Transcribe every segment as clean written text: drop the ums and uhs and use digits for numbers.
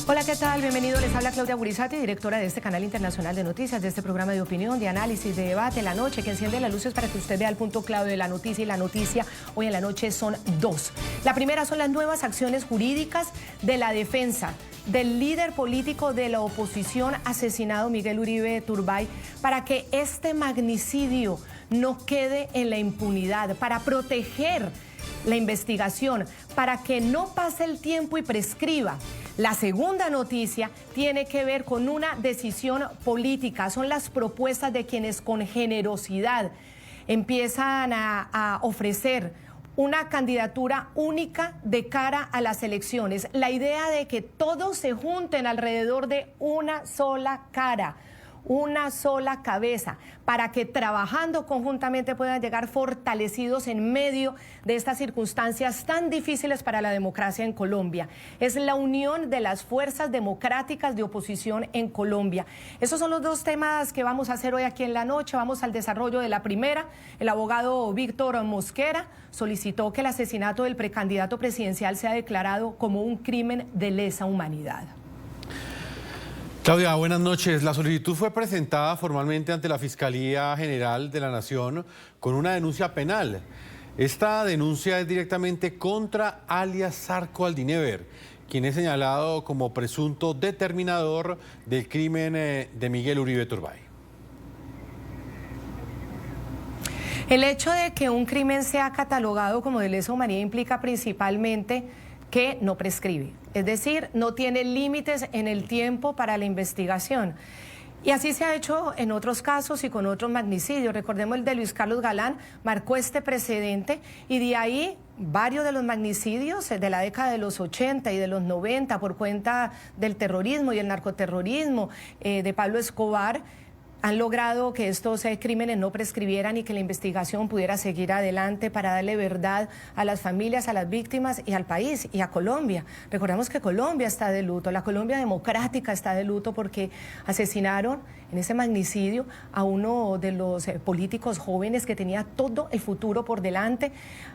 Hola, ¿qué tal? Bienvenido. Les habla Claudia Gurizati, directora de este canal internacional de noticias, de este programa de opinión, de análisis, de debate, La Noche, que enciende las luces para que usted vea el punto clave de la noticia. Y la noticia hoy en la noche son dos. La primera son las nuevas acciones jurídicas de la defensa del líder político de la oposición asesinado, Miguel Uribe Turbay, para que este magnicidio no quede en la impunidad, para proteger la investigación, para que no pase el tiempo y prescriba. La segunda noticia tiene que ver con una decisión política. Son las propuestas de quienes con generosidad empiezan a ofrecer una candidatura única de cara a las elecciones. La idea de que todos se junten alrededor de una sola cara, una sola cabeza, para que trabajando conjuntamente puedan llegar fortalecidos en medio de estas circunstancias tan difíciles para la democracia en Colombia. Es la unión de las fuerzas democráticas de oposición en Colombia. Esos son los dos temas que vamos a hacer hoy aquí en la noche. Vamos al desarrollo de la primera. El abogado Víctor Mosquera solicitó que el asesinato del precandidato presidencial sea declarado como un crimen de lesa humanidad. Claudia, buenas noches. La solicitud fue presentada formalmente ante la Fiscalía General de la Nación con una denuncia penal. Esta denuncia es directamente contra alias Zarco Aldinever, quien es señalado como presunto determinador del crimen de Miguel Uribe Turbay. El hecho de que un crimen sea catalogado como de lesa humanidad implica principalmente que no prescribe, es decir, no tiene límites en el tiempo para la investigación. Y así se ha hecho en otros casos y con otros magnicidios. Recordemos el de Luis Carlos Galán, marcó este precedente y de ahí varios de los magnicidios de la década de los 80 y de los 90 por cuenta del terrorismo y el narcoterrorismo de Pablo Escobar, han logrado que estos crímenes no prescribieran y que la investigación pudiera seguir adelante para darle verdad a las familias, a las víctimas y al país y a Colombia. Recordemos que Colombia está de luto, la Colombia democrática está de luto porque asesinaron en ese magnicidio a uno de los políticos jóvenes que tenía todo el futuro por delante,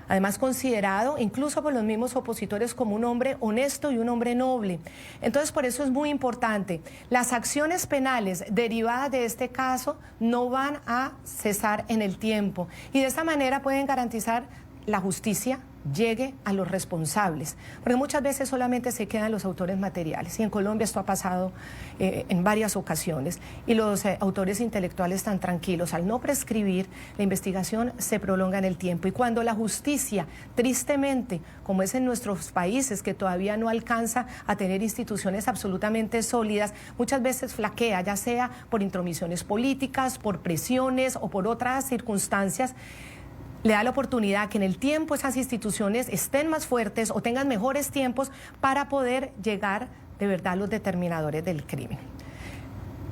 además considerado incluso por los mismos opositores como un hombre honesto y un hombre noble. Entonces, por eso es muy importante. Las acciones penales derivadas de este caso no van a cesar en el tiempo y de esta manera pueden garantizar la justicia llegue a los responsables, porque muchas veces solamente se quedan los autores materiales y en Colombia esto ha pasado en varias ocasiones y los autores intelectuales están tranquilos. Al no prescribir, la investigación se prolonga en el tiempo y cuando la justicia, tristemente, como es en nuestros países que todavía no alcanza a tener instituciones absolutamente sólidas, muchas veces flaquea, ya sea por intromisiones políticas, por presiones o por otras circunstancias, le da la oportunidad que en el tiempo esas instituciones estén más fuertes o tengan mejores tiempos para poder llegar de verdad a los determinadores del crimen.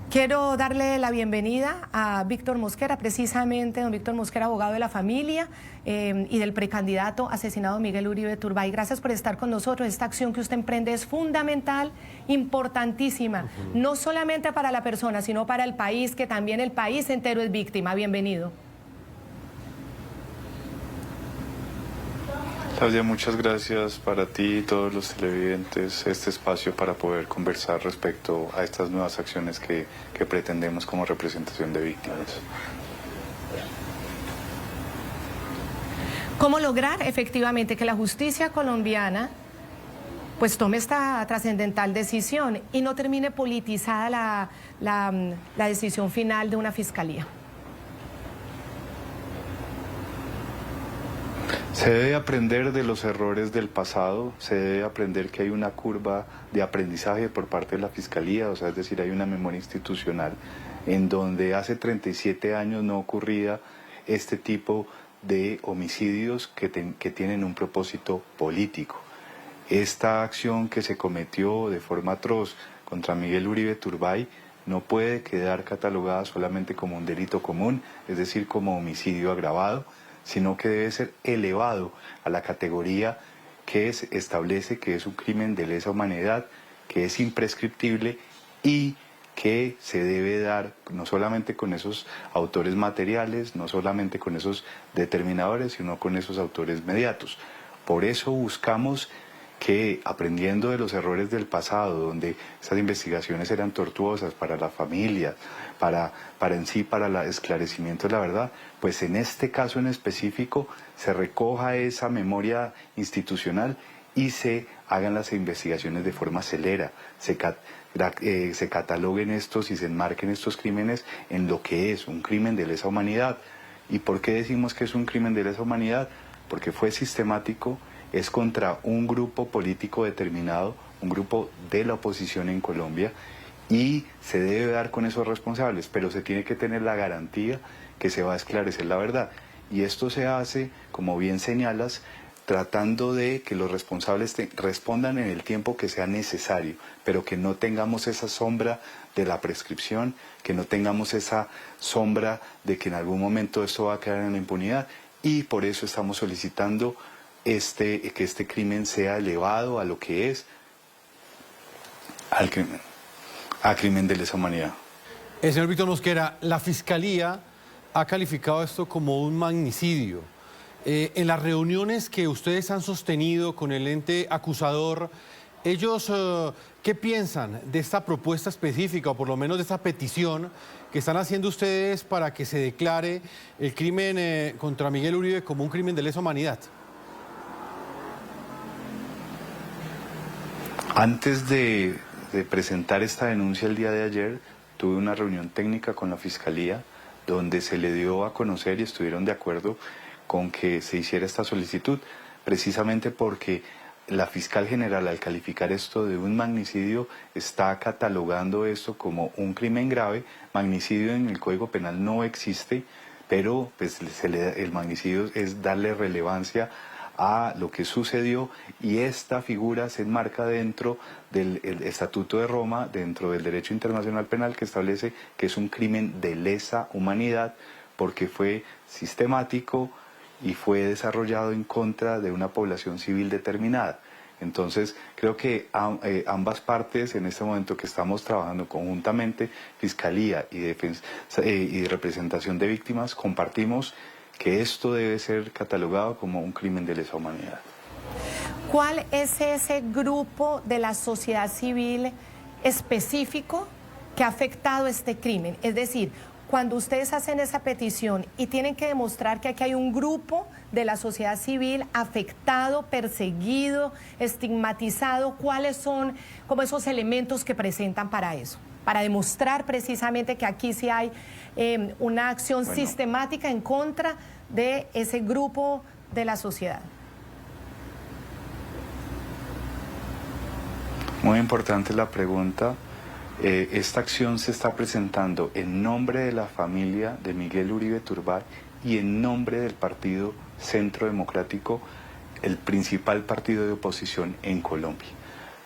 Quiero darle la bienvenida a Víctor Mosquera, precisamente don Víctor Mosquera, abogado de la familia y del precandidato asesinado Miguel Uribe Turbay. Gracias por estar con nosotros. Esta acción que usted emprende es fundamental, importantísima, no solamente para la persona, sino para el país, que también el país entero es víctima. Bienvenido. Claudia, muchas gracias para ti y todos los televidentes este espacio para poder conversar respecto a estas nuevas acciones que pretendemos como representación de víctimas. ¿Cómo lograr efectivamente que la justicia colombiana pues tome esta trascendental decisión y no termine politizada la decisión final de una fiscalía? Se debe aprender de los errores del pasado, se debe aprender que hay una curva de aprendizaje por parte de la Fiscalía, o sea, es decir, hay una memoria institucional en donde hace 37 años no ocurría este tipo de homicidios que tienen un propósito político. Esta acción que se cometió de forma atroz contra Miguel Uribe Turbay no puede quedar catalogada solamente como un delito común, es decir, como homicidio agravado, sino que debe ser elevado a la categoría que establece que es un crimen de lesa humanidad, que es imprescriptible y que se debe dar no solamente con esos autores materiales, no solamente con esos determinadores, sino con esos autores mediatos. Por eso buscamos que aprendiendo de los errores del pasado, donde esas investigaciones eran tortuosas para la familia, para el esclarecimiento de la verdad, pues en este caso en específico se recoja esa memoria institucional y se hagan las investigaciones de forma celera, se cataloguen estos y se enmarquen estos crímenes en lo que es un crimen de lesa humanidad. ¿Y por qué decimos que es un crimen de lesa humanidad? Porque fue sistemático, es contra un grupo político determinado, un grupo de la oposición en Colombia, y se debe dar con esos responsables, pero se tiene que tener la garantía que se va a esclarecer la verdad. Y esto se hace, como bien señalas, tratando de que los responsables respondan en el tiempo que sea necesario, pero que no tengamos esa sombra de la prescripción, que no tengamos esa sombra de que en algún momento esto va a quedar en la impunidad, y por eso estamos solicitando que este crimen sea elevado a lo que es a crimen de lesa humanidad. Señor Víctor Mosquera, la Fiscalía ha calificado esto como un magnicidio. En las reuniones que ustedes han sostenido con el ente acusador, ellos, ¿qué piensan de esta propuesta específica, o por lo menos de esta petición que están haciendo ustedes para que se declare el crimen contra Miguel Uribe como un crimen de lesa humanidad? Antes de presentar esta denuncia el día de ayer, tuve una reunión técnica con la Fiscalía donde se le dio a conocer y estuvieron de acuerdo con que se hiciera esta solicitud, precisamente porque la fiscal general, al calificar esto de un magnicidio, está catalogando esto como un crimen grave. Magnicidio en el Código Penal no existe, pero pues, el magnicidio es darle relevancia a lo que sucedió, y esta figura se enmarca dentro del Estatuto de Roma, dentro del Derecho Internacional Penal, que establece que es un crimen de lesa humanidad porque fue sistemático y fue desarrollado en contra de una población civil determinada. Entonces, creo que ambas partes, en este momento que estamos trabajando conjuntamente, Fiscalía y representación de víctimas, compartimos que esto debe ser catalogado como un crimen de lesa humanidad. ¿Cuál es ese grupo de la sociedad civil específico que ha afectado este crimen? Es decir, cuando ustedes hacen esa petición y tienen que demostrar que aquí hay un grupo de la sociedad civil afectado, perseguido, estigmatizado, ¿cuáles son como esos elementos que presentan para eso? Para demostrar precisamente que aquí sí hay una acción sistemática en contra de ese grupo de la sociedad. Muy importante la pregunta. Esta acción se está presentando en nombre de la familia de Miguel Uribe Turbay y en nombre del Partido Centro Democrático, el principal partido de oposición en Colombia.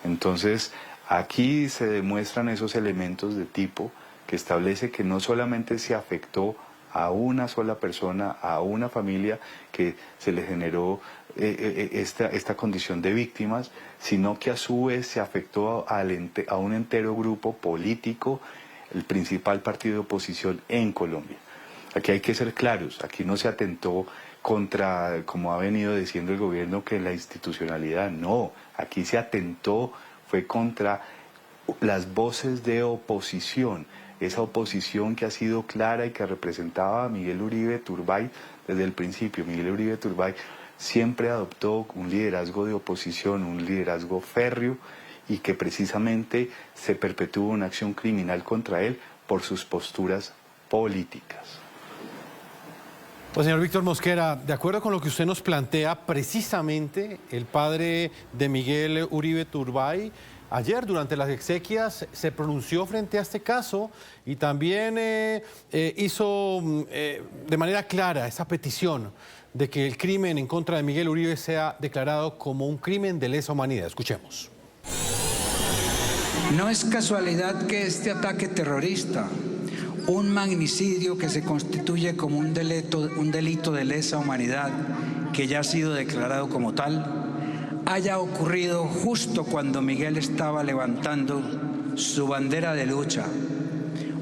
Entonces, aquí se demuestran esos elementos de tipo que establece que no solamente se afectó a una sola persona, a una familia que se le generó esta condición de víctimas, sino que a su vez se afectó a un entero grupo político, el principal partido de oposición en Colombia. Aquí hay que ser claros, aquí no se atentó contra, como ha venido diciendo el gobierno, que la institucionalidad, no, aquí se atentó, fue contra las voces de oposición, esa oposición que ha sido clara y que representaba a Miguel Uribe Turbay desde el principio. Miguel Uribe Turbay siempre adoptó un liderazgo de oposición, un liderazgo férreo, y que precisamente se perpetuó una acción criminal contra él por sus posturas políticas. Pues señor Víctor Mosquera, de acuerdo con lo que usted nos plantea, precisamente el padre de Miguel Uribe Turbay ayer durante las exequias se pronunció frente a este caso y también hizo de manera clara esa petición de que el crimen en contra de Miguel Uribe sea declarado como un crimen de lesa humanidad. Escuchemos. No es casualidad que este ataque terrorista, un magnicidio que se constituye como un delito de lesa humanidad, que ya ha sido declarado como tal, haya ocurrido justo cuando Miguel estaba levantando su bandera de lucha,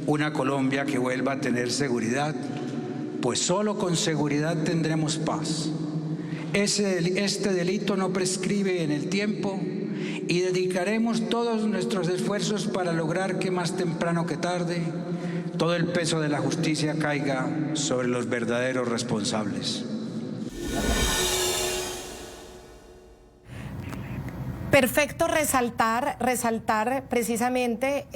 una Colombia que vuelva a tener seguridad, pues solo con seguridad tendremos paz. Este delito no prescribe en el tiempo y dedicaremos todos nuestros esfuerzos para lograr que más temprano que tarde todo el peso de la justicia caiga sobre los verdaderos responsables. Perfecto resaltar precisamente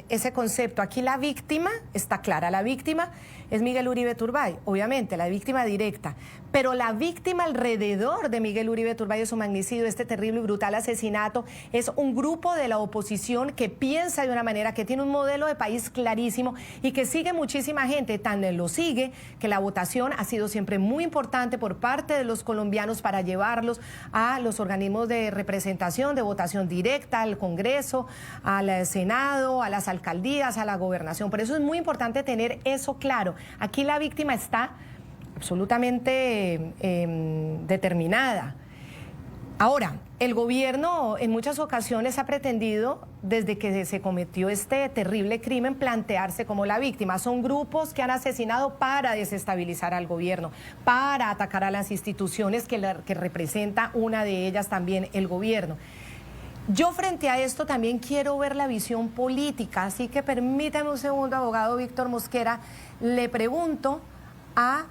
ese concepto. Aquí la víctima está clara, la víctima es Miguel Uribe Turbay, obviamente, la víctima directa, pero la víctima alrededor de Miguel Uribe Turbay, de su magnicidio, este terrible y brutal asesinato, es un grupo de la oposición que piensa de una manera, que tiene un modelo de país clarísimo y que sigue muchísima gente, tan lo sigue que la votación ha sido siempre muy importante por parte de los colombianos para llevarlos a los organismos de representación, de votación directa, al Congreso, al Senado, a las alcaldías, a la gobernación. Por eso es muy importante tener eso claro. Aquí la víctima está absolutamente determinada. Ahora, el gobierno en muchas ocasiones ha pretendido, desde que se cometió este terrible crimen, plantearse como la víctima. Son grupos que han asesinado para desestabilizar al gobierno, para atacar a las instituciones que representa una de ellas también el gobierno. Yo frente a esto también quiero ver la visión política, así que permítame un segundo, abogado Víctor Mosquera, le pregunto a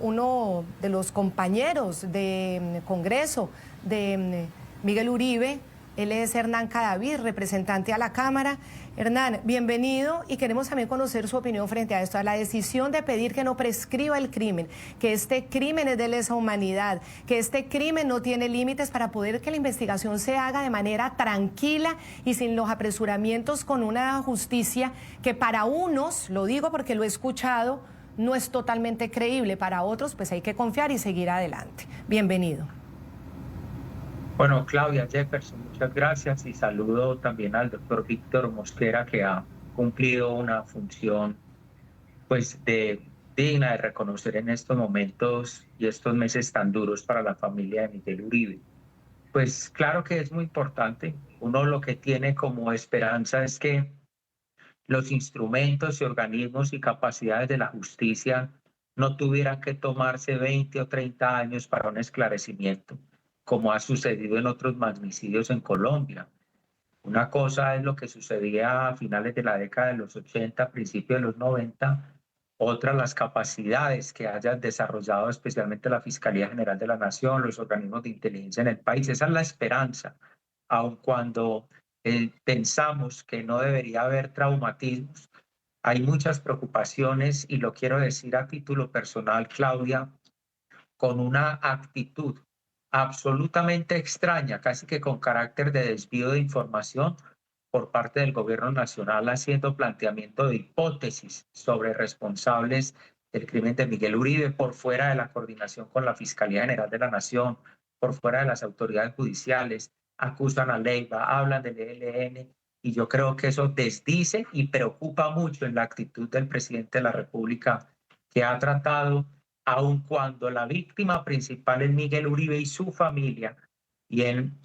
uno de los compañeros de Congreso de Miguel Uribe, él es Hernán Cadavid, representante a la Cámara. Hernán, bienvenido, y queremos también conocer su opinión frente a esto, a la decisión de pedir que no prescriba el crimen, que este crimen es de lesa humanidad, que este crimen no tiene límites, para poder que la investigación se haga de manera tranquila y sin los apresuramientos, con una justicia que para unos, lo digo porque lo he escuchado, no es totalmente creíble, para otros pues hay que confiar y seguir adelante. Bienvenido. Bueno, Claudia, Jefferson, muchas gracias, y saludo también al doctor Víctor Mosquera, que ha cumplido una función pues digna de reconocer en estos momentos y estos meses tan duros para la familia de Miguel Uribe. Pues claro que es muy importante. Uno lo que tiene como esperanza es que los instrumentos y organismos y capacidades de la justicia no tuvieran que tomarse 20 o 30 años para un esclarecimiento, como ha sucedido en otros magnicidios en Colombia. Una cosa es lo que sucedía a finales de la década de los 80, principios de los 90, otra las capacidades que hayan desarrollado especialmente la Fiscalía General de la Nación, los organismos de inteligencia en el país. Esa es la esperanza, aun cuando pensamos que no debería haber traumatismos. Hay muchas preocupaciones, y lo quiero decir a título personal, Claudia, con una actitud absolutamente extraña, casi que con carácter de desvío de información por parte del gobierno nacional, haciendo planteamiento de hipótesis sobre responsables del crimen de Miguel Uribe por fuera de la coordinación con la Fiscalía General de la Nación, por fuera de las autoridades judiciales, acusan a Leiva, hablan del ELN, y yo creo que eso desdice y preocupa mucho en la actitud del presidente de la República, que ha tratado, aun cuando la víctima principal es Miguel Uribe y su familia, y en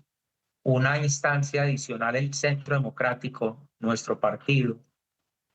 una instancia adicional el Centro Democrático, nuestro partido,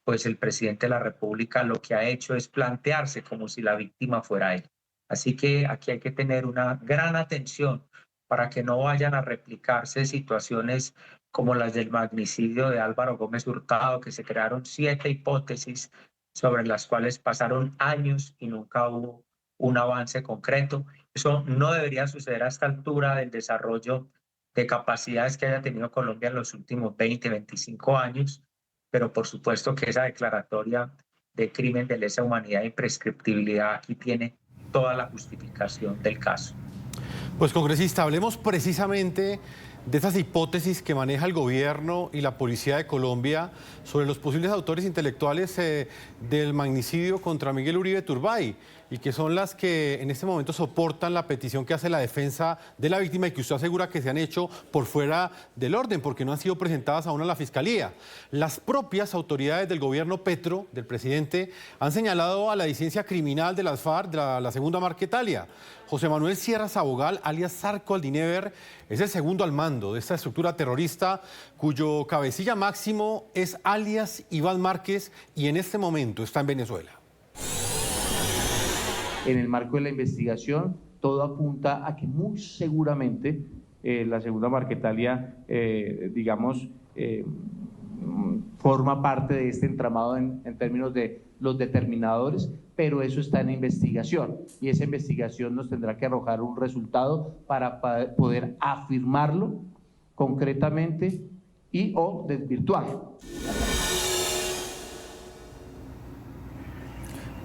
pues el presidente de la República lo que ha hecho es plantearse como si la víctima fuera él. Así que aquí hay que tener una gran atención para que no vayan a replicarse situaciones como las del magnicidio de Álvaro Gómez Hurtado, que se crearon 7 hipótesis sobre las cuales pasaron años y nunca hubo un avance concreto. Eso no debería suceder a esta altura del desarrollo de capacidades que haya tenido Colombia en los últimos 20, 25 años, pero por supuesto que esa declaratoria de crimen de lesa humanidad e imprescriptibilidad aquí tiene toda la justificación del caso. Pues, congresista, hablemos precisamente de esas hipótesis que maneja el gobierno y la policía de Colombia sobre los posibles autores intelectuales del magnicidio contra Miguel Uribe Turbay, y que son las que en este momento soportan la petición que hace la defensa de la víctima, y que usted asegura que se han hecho por fuera del orden, porque no han sido presentadas aún a la Fiscalía. Las propias autoridades del gobierno Petro, del presidente, han señalado a la disidencia criminal de las FARC, de la segunda Marquetalia. José Manuel Sierra Sabogal, alias Zarco Aldinever, es el segundo al mando de esta estructura terrorista, cuyo cabecilla máximo es alias Iván Márquez, y en este momento está en Venezuela. En el marco de la investigación todo apunta a que muy seguramente la segunda Marquetalia, forma parte de este entramado en términos de los determinadores, pero eso está en investigación y esa investigación nos tendrá que arrojar un resultado para poder afirmarlo concretamente y o desvirtuarlo.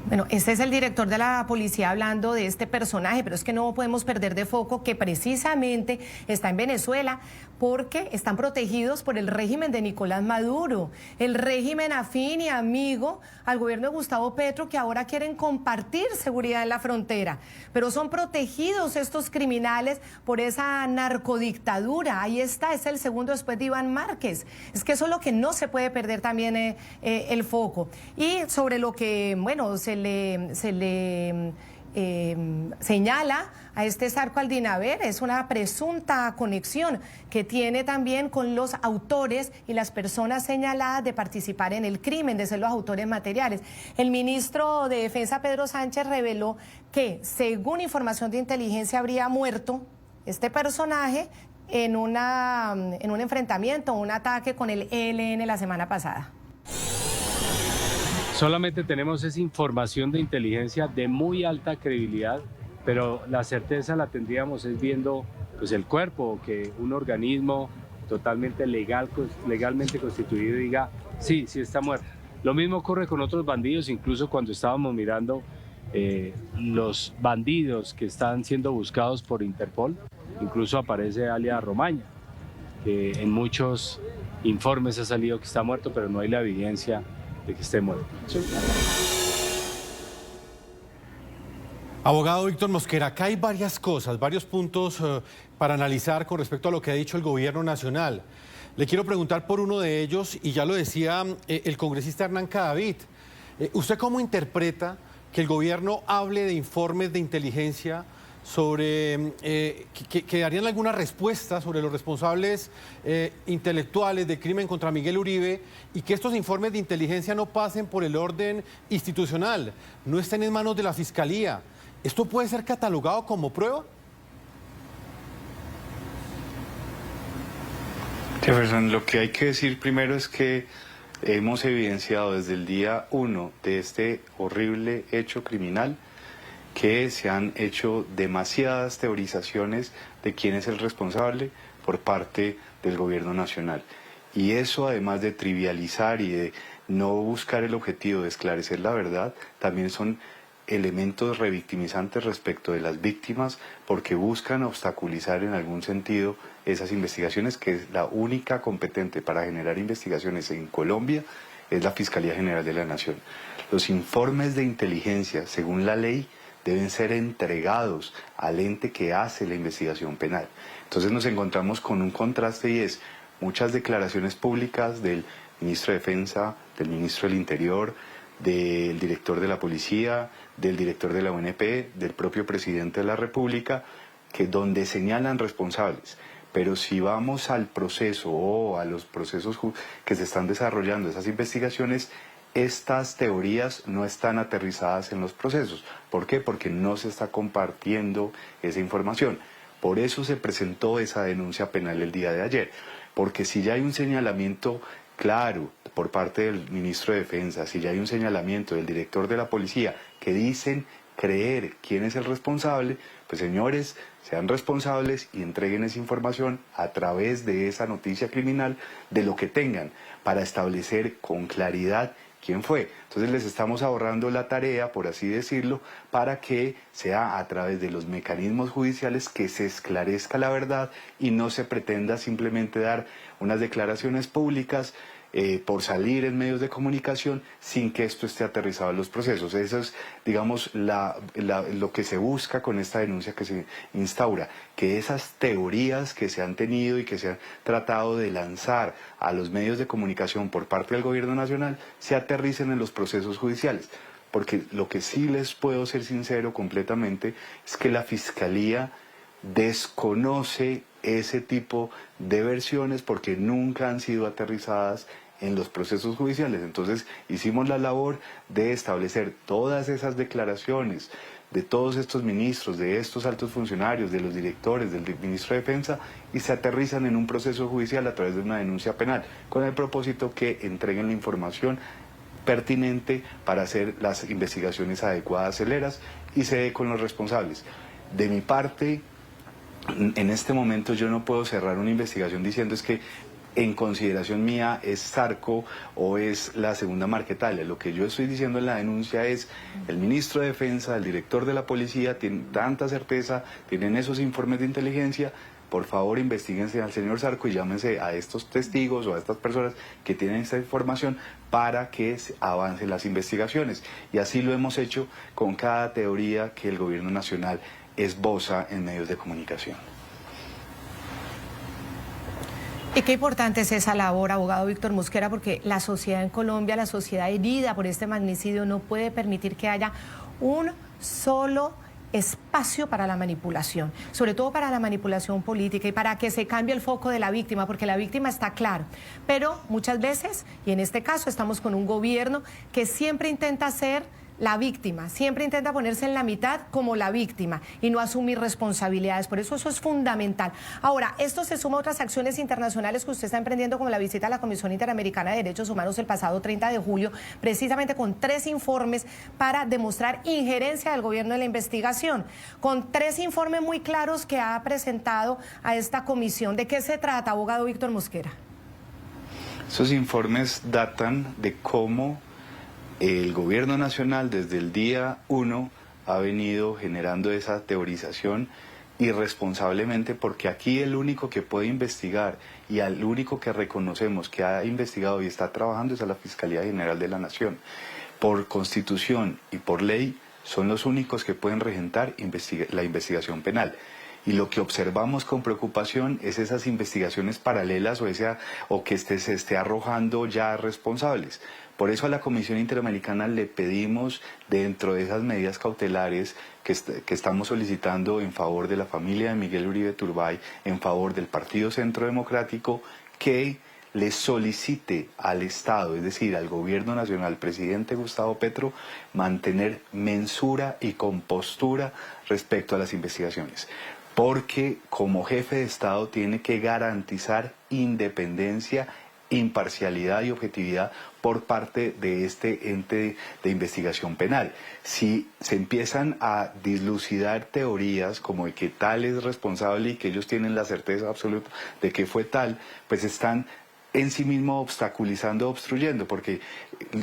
Bueno, este es el director de la policía hablando de este personaje, pero es que no podemos perder de foco que precisamente está en Venezuela porque están protegidos por el régimen de Nicolás Maduro, el régimen afín y amigo al gobierno de Gustavo Petro, que ahora quieren compartir seguridad en la frontera, pero son protegidos estos criminales por esa narcodictadura. Ahí está, es el segundo después de Iván Márquez. Es que eso es lo que no se puede perder también el foco. Y sobre lo que, bueno, se le señala a este Zarco Aldinaver, es una presunta conexión que tiene también con los autores y las personas señaladas de participar en el crimen, de ser los autores materiales. El ministro de Defensa, Pedro Sánchez, reveló que, según información de inteligencia, habría muerto este personaje en un enfrentamiento, un ataque con el ELN la semana pasada. Solamente tenemos esa información de inteligencia de muy alta credibilidad, pero la certeza la tendríamos es viendo pues, el cuerpo, que un organismo totalmente legalmente constituido diga, sí, sí está muerto. Lo mismo ocurre con otros bandidos, incluso cuando estábamos mirando los bandidos que están siendo buscados por Interpol, incluso aparece alias Romaña, que en muchos informes ha salido que está muerto, pero no hay la evidencia de que esté muerto. Abogado Víctor Mosquera, acá hay varias cosas, varios puntos para analizar con respecto a lo que ha dicho el gobierno nacional. Le quiero preguntar por uno de ellos, y ya lo decía el congresista Hernán Cadavid. ¿Usted cómo interpreta que el gobierno hable de informes de inteligencia sobre que darían alguna respuesta sobre los responsables intelectuales del crimen contra Miguel Uribe, y que estos informes de inteligencia no pasen por el orden institucional, no estén en manos de la Fiscalía? ¿Esto puede ser catalogado como prueba? Jefferson, lo que hay que decir primero es que hemos evidenciado desde el día 1 de este horrible hecho criminal que se han hecho demasiadas teorizaciones de quién es el responsable por parte del gobierno nacional. Y eso, además de trivializar y de no buscar el objetivo de esclarecer la verdad, también son elementos revictimizantes respecto de las víctimas, porque buscan obstaculizar en algún sentido esas investigaciones, que es la única competente para generar investigaciones en Colombia, es la Fiscalía General de la Nación. Los informes de inteligencia, según la ley, deben ser entregados al ente que hace la investigación penal. Entonces nos encontramos con un contraste, y es muchas declaraciones públicas del ministro de Defensa, del ministro del Interior, del director de la Policía, del director de la UNP, del propio presidente de la República, que donde señalan responsables. Pero si vamos al proceso o a los procesos que se están desarrollando, esas investigaciones, estas teorías no están aterrizadas en los procesos. ¿Por qué? Porque no se está compartiendo esa información. Por eso se presentó esa denuncia penal el día de ayer. Porque si ya hay un señalamiento claro por parte del ministro de Defensa, si ya hay un señalamiento del director de la Policía que dicen creer quién es el responsable, pues señores, sean responsables y entreguen esa información a través de esa noticia criminal, de lo que tengan, para establecer con claridad quién fue. Entonces les estamos ahorrando la tarea, por así decirlo, para que sea a través de los mecanismos judiciales que se esclarezca la verdad y no se pretenda simplemente dar unas declaraciones públicas por salir en medios de comunicación sin que esto esté aterrizado en los procesos. Eso es, digamos, lo que se busca con esta denuncia que se instaura, que esas teorías que se han tenido y que se han tratado de lanzar a los medios de comunicación por parte del gobierno nacional se aterricen en los procesos judiciales. Porque lo que sí les puedo ser sincero completamente es que la Fiscalía desconoce ese tipo de versiones porque nunca han sido aterrizadas en los procesos judiciales. Entonces hicimos la labor de establecer todas esas declaraciones de todos estos ministros, de estos altos funcionarios, de los directores, del ministro de Defensa, y se aterrizan en un proceso judicial a través de una denuncia penal, con el propósito que entreguen la información pertinente para hacer las investigaciones adecuadas, celeras, y se dé con los responsables. De mi parte, en este momento yo no puedo cerrar una investigación diciendo es que en consideración mía es Sarco o es la segunda Marquetalia. Lo que yo estoy diciendo en la denuncia es el ministro de Defensa, el director de la policía tienen tanta certeza, tienen esos informes de inteligencia. Por favor, investíguense al señor Sarco y llámense a estos testigos o a estas personas que tienen esta información para que avancen las investigaciones. Y así lo hemos hecho con cada teoría que el gobierno nacional esboza en medios de comunicación. Y qué importante es esa labor, abogado Víctor Mosquera, porque la sociedad en Colombia, la sociedad herida por este magnicidio, no puede permitir que haya un solo espacio para la manipulación, sobre todo para la manipulación política y para que se cambie el foco de la víctima, porque la víctima está claro, pero muchas veces, y en este caso estamos con un gobierno que siempre intenta ser la víctima, siempre intenta ponerse en la mitad como la víctima y no asumir responsabilidades, por eso es fundamental. Ahora, esto se suma a otras acciones internacionales que usted está emprendiendo, como la visita a la Comisión Interamericana de Derechos Humanos el pasado 30 de julio, precisamente con 3 informes para demostrar injerencia del gobierno en la investigación, con 3 informes muy claros que ha presentado a esta comisión. ¿De qué se trata, abogado Víctor Mosquera? Esos informes datan de cómo el gobierno nacional desde el día 1 ha venido generando esa teorización irresponsablemente, porque aquí el único que puede investigar y al único que reconocemos que ha investigado y está trabajando es a la Fiscalía General de la Nación. Por Constitución y por ley son los únicos que pueden regentar la investigación penal. Y lo que observamos con preocupación es esas investigaciones paralelas o que se esté arrojando ya responsables. Por eso a la Comisión Interamericana le pedimos, dentro de esas medidas cautelares que estamos solicitando en favor de la familia de Miguel Uribe Turbay, en favor del Partido Centro Democrático, que le solicite al Estado, es decir, al Gobierno Nacional, presidente Gustavo Petro, mantener mensura y compostura respecto a las investigaciones. Porque como jefe de Estado tiene que garantizar independencia, imparcialidad y objetividad por parte de este ente de investigación penal. Si se empiezan a dislucidar teorías como de que tal es responsable y que ellos tienen la certeza absoluta de que fue tal, pues están en sí mismo obstaculizando, obstruyendo, porque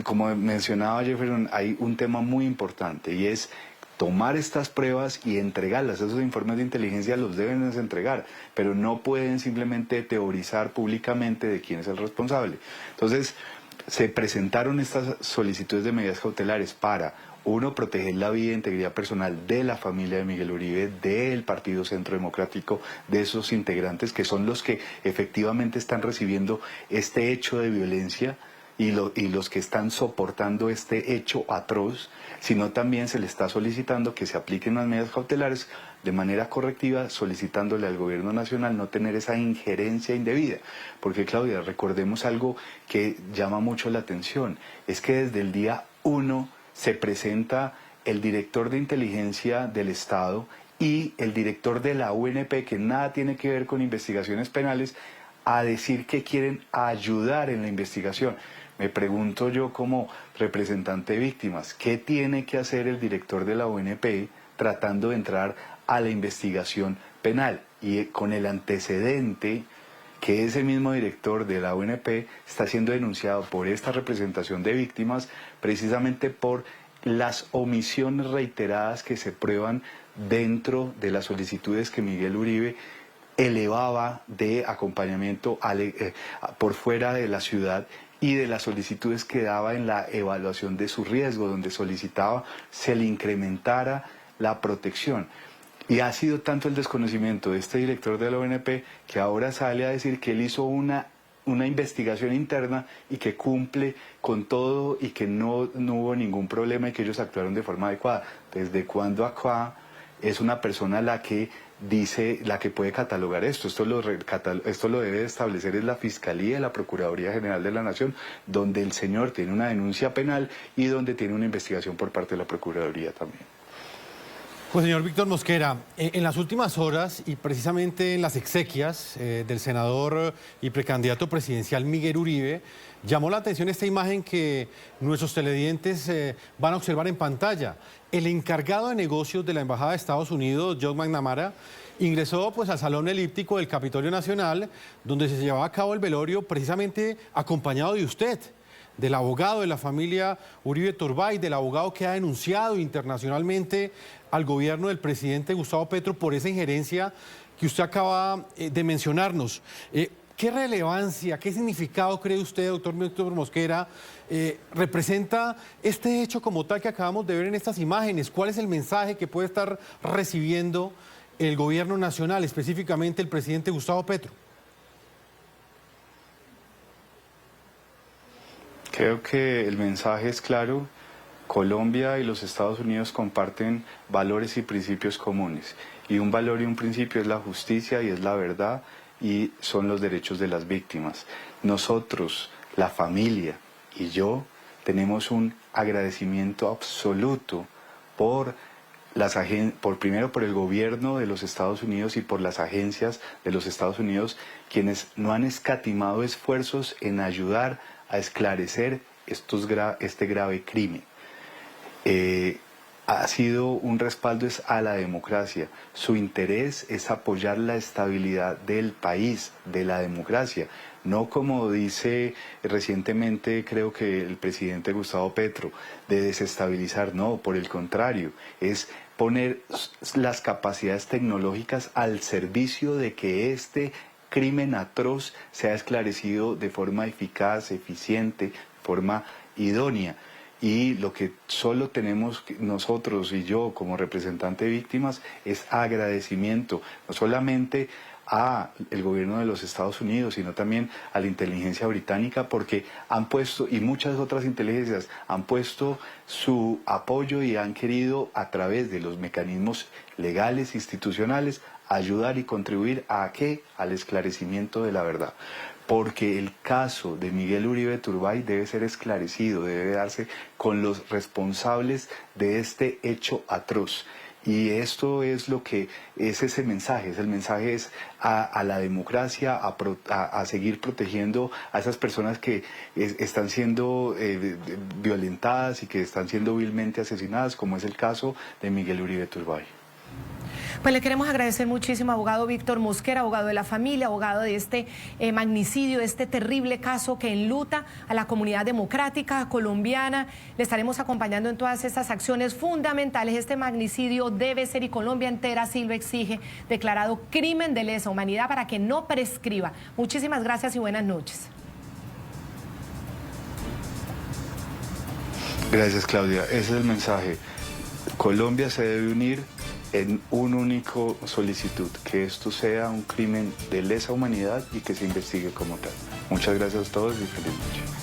como mencionaba Jefferson, hay un tema muy importante y es tomar estas pruebas y entregarlas. Esos informes de inteligencia los deben entregar, pero no pueden simplemente teorizar públicamente de quién es el responsable. Entonces, se presentaron estas solicitudes de medidas cautelares para, uno, proteger la vida e integridad personal de la familia de Miguel Uribe, del Partido Centro Democrático, de esos integrantes que son los que efectivamente están recibiendo este hecho de violencia y los que están soportando este hecho atroz, sino también se le está solicitando que se apliquen las medidas cautelares de manera correctiva, solicitándole al gobierno nacional no tener esa injerencia indebida. Porque, Claudia, recordemos algo que llama mucho la atención, es que desde el día 1 se presenta el director de inteligencia del Estado y el director de la UNP, que nada tiene que ver con investigaciones penales, a decir que quieren ayudar en la investigación. Me pregunto yo como representante de víctimas, ¿qué tiene que hacer el director de la UNP tratando de entrar a la investigación penal? Y con el antecedente que ese mismo director de la UNP está siendo denunciado por esta representación de víctimas precisamente por las omisiones reiteradas que se prueban dentro de las solicitudes que Miguel Uribe elevaba de acompañamiento por fuera de la ciudad y de las solicitudes que daba en la evaluación de su riesgo, donde solicitaba se le incrementara la protección. Y ha sido tanto el desconocimiento de este director de la ONP que ahora sale a decir que él hizo una investigación interna y que cumple con todo y que no hubo ningún problema y que ellos actuaron de forma adecuada. ¿Desde cuándo acá es una persona la que dice, la que puede catalogar esto? Esto lo debe establecer es la Fiscalía y la Procuraduría General de la Nación, donde el señor tiene una denuncia penal y donde tiene una investigación por parte de la Procuraduría también. Pues señor Víctor Mosquera, en las últimas horas y precisamente en las exequias del senador y precandidato presidencial Miguel Uribe, llamó la atención esta imagen que nuestros televidentes van a observar en pantalla. El encargado de negocios de la Embajada de Estados Unidos, John McNamara, ingresó pues al Salón Elíptico del Capitolio Nacional, donde se llevaba a cabo el velorio precisamente acompañado de usted, del abogado de la familia Uribe Turbay, del abogado que ha denunciado internacionalmente al gobierno del presidente Gustavo Petro por esa injerencia que usted acaba de mencionarnos. ¿Qué relevancia, qué significado cree usted, doctor Víctor Mosquera, representa este hecho como tal que acabamos de ver en estas imágenes? ¿Cuál es el mensaje que puede estar recibiendo el gobierno nacional, específicamente el presidente Gustavo Petro? Creo que el mensaje es claro. Colombia y los Estados Unidos comparten valores y principios comunes. Y un valor y un principio es la justicia y es la verdad y son los derechos de las víctimas. Nosotros, la familia y yo, tenemos un agradecimiento absoluto primero por el gobierno de los Estados Unidos y por las agencias de los Estados Unidos, quienes no han escatimado esfuerzos en ayudar a esclarecer este grave crimen. Ha sido un respaldo a la democracia. Su interés es apoyar la estabilidad del país, de la democracia. No como dice recientemente, creo que el presidente Gustavo Petro, de desestabilizar. No, por el contrario, es poner las capacidades tecnológicas al servicio de que este crimen atroz sea esclarecido de forma eficaz, eficiente, forma idónea. Y lo que solo tenemos nosotros y yo como representante de víctimas es agradecimiento, no solamente a el gobierno de los Estados Unidos, sino también a la inteligencia británica, porque han puesto, y muchas otras inteligencias, han puesto su apoyo y han querido, a través de los mecanismos legales, institucionales, ayudar y contribuir ¿a qué? Al esclarecimiento de la verdad. Porque el caso de Miguel Uribe Turbay debe ser esclarecido, debe darse con los responsables de este hecho atroz. Y esto es lo que es ese mensaje. El mensaje es a la democracia, a seguir protegiendo a esas personas que están siendo violentadas y que están siendo vilmente asesinadas, como es el caso de Miguel Uribe Turbay. Pues le queremos agradecer muchísimo, abogado Víctor Mosquera, abogado de la familia, abogado de este magnicidio, de este terrible caso que enluta a la comunidad democrática colombiana. Le estaremos acompañando en todas estas acciones fundamentales. Este magnicidio debe ser, y Colombia entera así lo exige, declarado crimen de lesa humanidad para que no prescriba. Muchísimas gracias y buenas noches. Gracias, Claudia. Ese es el mensaje. Colombia se debe unir en un único solicitud, que esto sea un crimen de lesa humanidad y que se investigue como tal. Muchas gracias a todos y feliz noche.